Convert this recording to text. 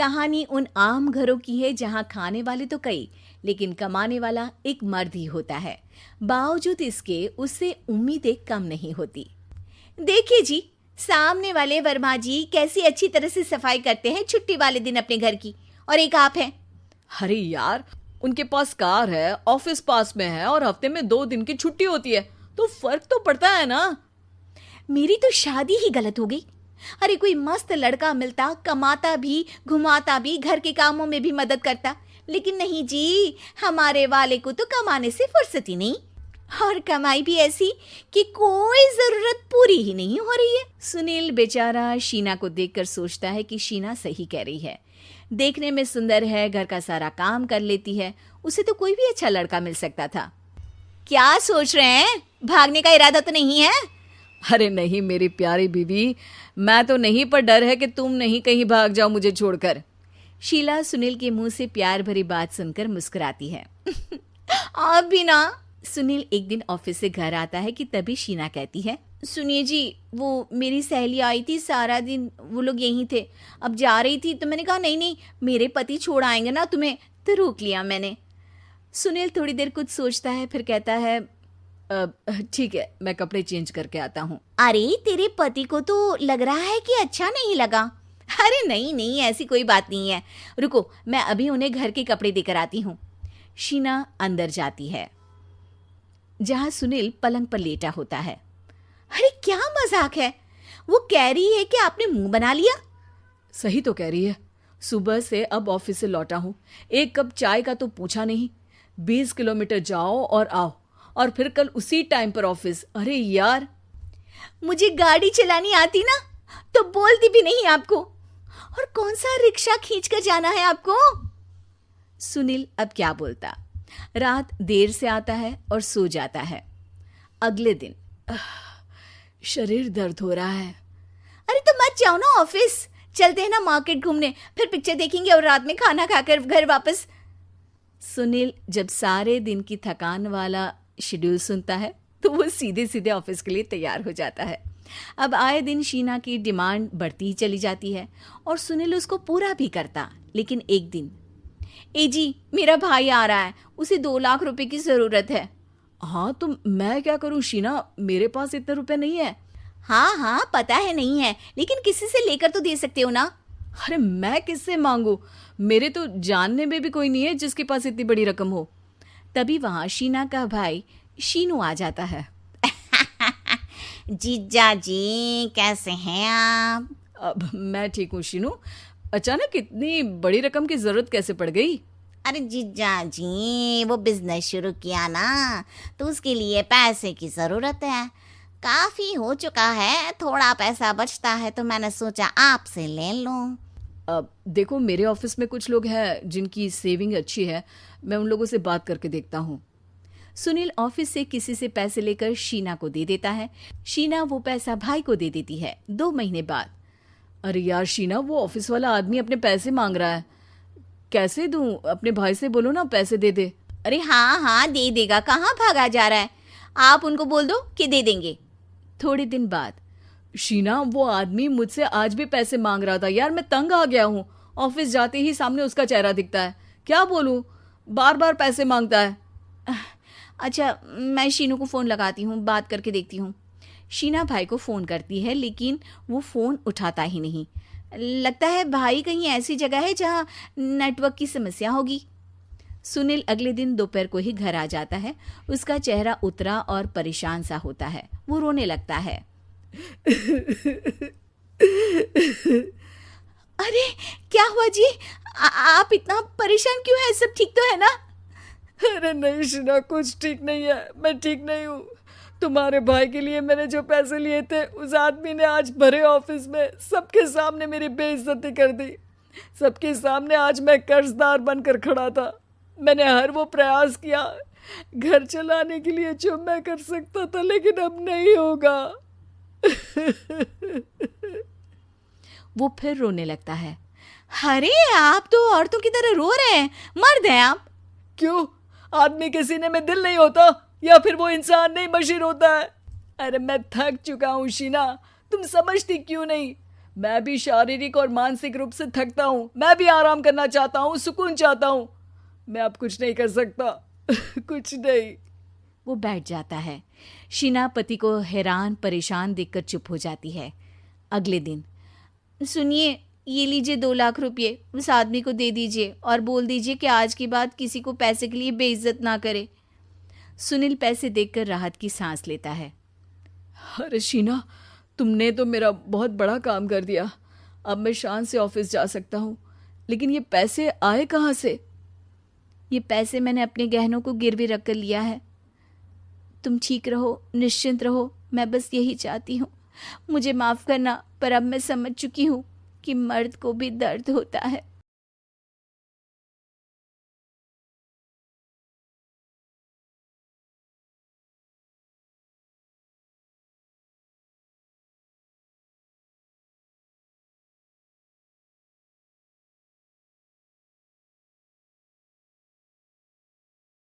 कहानी उन आम घरों की है जहां खाने वाले तो कई, लेकिन कमाने वाला एक मर्द ही होता है। बावजूद इसके उससे उम्मीदें कम नहीं होती। देखिए जी, सामने वाले वर्मा जी कैसी अच्छी तरह से सफाई करते हैं छुट्टी वाले दिन अपने घर की, और एक आप हैं। अरे यार, उनके पास कार है, ऑफिस पास में है और हफ्ते में 2 दिन की छुट्टी होती है, तो फर्क तो पड़ता है ना। मेरी तो शादी ही गलत हो गई। अरे कोई मस्त लड़का मिलता, कमाता भी, घुमाता भी, घर के कामों में भी मदद करता, लेकिन नहीं जी, हमारे वाले को तो कमाने से फुर्सत ही नहीं, और कमाई भी ऐसी कि कोई जरूरत पूरी ही नहीं हो रही है। सुनील बेचारा शीना को देखकर सोचता है कि शीना सही कह रही है। देखने में सुंदर है, घर का सारा काम कर लेती है, उसे तो कोई भी अच्छा लड़का मिल सकता था। क्या सोच रहे हैं? भागने का इरादा तो नहीं है? अरे नहीं मेरी प्यारी बीवी, मैं तो नहीं, पर डर है कि तुम नहीं कहीं भाग जाओ मुझे छोड़कर। शीला सुनील के मुंह से प्यार भरी बात सुनकर मुस्कुराती है। आप भी ना। सुनील एक दिन ऑफिस से घर आता है कि तभी शीना कहती है, सुनिए जी, वो मेरी सहेली आई थी, सारा दिन वो लोग यहीं थे, अब जा रही थी तो मैंने कहा नहीं नहीं, मेरे पति छोड़ आएंगे ना तुम्हें, तो रोक लिया मैंने। सुनील थोड़ी देर कुछ सोचता है, फिर कहता है, ठीक है, मैं कपड़े चेंज करके आता हूँ। अरे तेरे पति को तो लग रहा है कि अच्छा नहीं लगा। अरे नहीं नहीं, ऐसी कोई बात नहीं है, रुको मैं अभी उन्हें घर के कपड़े देकर आती हूँ। शीना अंदर जाती है जहां सुनील पलंग पर लेटा होता है। अरे क्या मजाक है, वो कह रही है कि आपने मुंह बना लिया। सही तो कह रही है, सुबह से अब ऑफिस से लौटा हूँ, एक कप चाय का तो पूछा नहीं, 20 किलोमीटर जाओ और आओ, और फिर कल उसी टाइम पर ऑफिस। अरे यार, मुझे गाड़ी चलानी आती ना तो बोलती भी नहीं आपको, और कौन सा रिक्शा खींच कर जाना है आपको। सुनील अब क्या बोलता। रात देर से आता है और सो जाता है। अगले दिन शरीर दर्द हो रहा है। अरे तो मत जाओ ना ऑफिस, चलते हैं ना मार्केट घूमने, फिर पिक्चर देखेंगे और रात में खाना खाकर घर वापस। सुनील जब सारे दिन की थकान वाला शेड्यूल सुनता है तो वो सीधे सीधे ऑफिस के लिए तैयार हो जाता है। अब आए दिन शीना की डिमांड बढ़ती ही चली जाती है और सुनील उसको पूरा भी करता। लेकिन एक दिन, ए जी मेरा भाई आ रहा है, उसे 2 लाख रुपए की जरूरत है। हाँ तो मैं क्या करूं शीना, मेरे पास इतने रुपए नहीं है। हाँ हाँ पता है नहीं है, लेकिन किसी से लेकर तो दे सकते हो ना। अरे मैं किससे मांगू, मेरे तो जानने में भी कोई नहीं है जिसके पास इतनी बड़ी रकम हो। तभी वहां शीना का भाई शीनू आ जाता है। जीजा जी कैसे हैं आप? अब मैं ठीक हूँ शीनू, अचानक इतनी बड़ी रकम की जरूरत कैसे पड़ गई? अरे जीजा जी, वो बिजनेस शुरू किया ना, तो उसके लिए पैसे की जरूरत है, काफी हो चुका है, थोड़ा पैसा बचता है तो मैंने सोचा आपसे ले लूं। अब देखो, मेरे ऑफिस में कुछ लोग हैं जिनकी सेविंग अच्छी है, मैं उन लोगों से बात करके देखता हूँ। सुनील ऑफिस से किसी से पैसे लेकर शीना को दे देता है। शीना वो पैसा भाई को दे देती है। 2 महीने बाद, अरे यार शीना, वो ऑफिस वाला आदमी अपने पैसे मांग रहा है, कैसे दूं? अपने भाई से बोलो ना पैसे दे दे। अरे हाँ हाँ दे देगा, कहाँ भागा जा रहा है, आप उनको बोल दो कि दे देंगे। थोड़े दिन बाद, शीना वो आदमी मुझसे आज भी पैसे मांग रहा था यार, मैं तंग आ गया हूँ, ऑफिस जाते ही सामने उसका चेहरा दिखता है, क्या बोलूँ, बार बार पैसे मांगता है। अच्छा मैं शीनू को फ़ोन लगाती हूँ, बात करके देखती हूँ। शीना भाई को फ़ोन करती है लेकिन वो फ़ोन उठाता ही नहीं। लगता है भाई कहीं ऐसी जगह है जहाँ नेटवर्क की समस्या होगी। सुनील अगले दिन दोपहर को ही घर आ जाता है। उसका चेहरा उतरा और परेशान सा होता है। वो रोने लगता है। अरे क्या हुआ जी, आप इतना परेशान क्यों हैं? सब ठीक तो है ना? अरे नहीं शीना, कुछ ठीक नहीं है, मैं ठीक नहीं हूँ। तुम्हारे भाई के लिए मैंने जो पैसे लिए थे, उस आदमी ने आज भरे ऑफिस में सबके सामने मेरी बेइज्जती कर दी। सबके सामने आज मैं कर्जदार बनकर खड़ा था। मैंने हर वो प्रयास किया घर चलाने के लिए जो मैं कर सकता था, लेकिन अब नहीं होगा। वो फिर रोने लगता है। अरे आप तो औरतों की तरह रो रहे हैं, मर्द हैं आप। क्यों, आदमी के सीने में दिल नहीं होता, या फिर वो इंसान नहीं मशीन होता है? अरे मैं थक चुका हूँ शीना, तुम समझती क्यों नहीं? मैं भी शारीरिक और मानसिक रूप से थकता हूँ, मैं भी आराम करना चाहता हूँ, सुकून चाहता हूँ। मैं अब कुछ नहीं कर सकता। कुछ नहीं। वो बैठ जाता है। शीना पति को हैरान परेशान देखकर चुप हो जाती है। अगले दिन, सुनिए, ये लीजिए 2 लाख रुपये, उस आदमी को दे दीजिए और बोल दीजिए कि आज के बाद किसी को पैसे के लिए बेइज्जत ना करे। सुनील पैसे देखकर राहत की सांस लेता है। अरे शीना, तुमने तो मेरा बहुत बड़ा काम कर दिया। अब मैं शान से ऑफिस जा सकता हूँ। लेकिन ये पैसे आए कहाँ से? ये पैसे मैंने अपने गहनों को गिरवी रख कर लिया है। तुम ठीक रहो, निश्चिंत रहो, मैं बस यही चाहती हूँ। मुझे माफ़ करना, पर अब मैं समझ चुकी हूँ कि मर्द को भी दर्द होता है।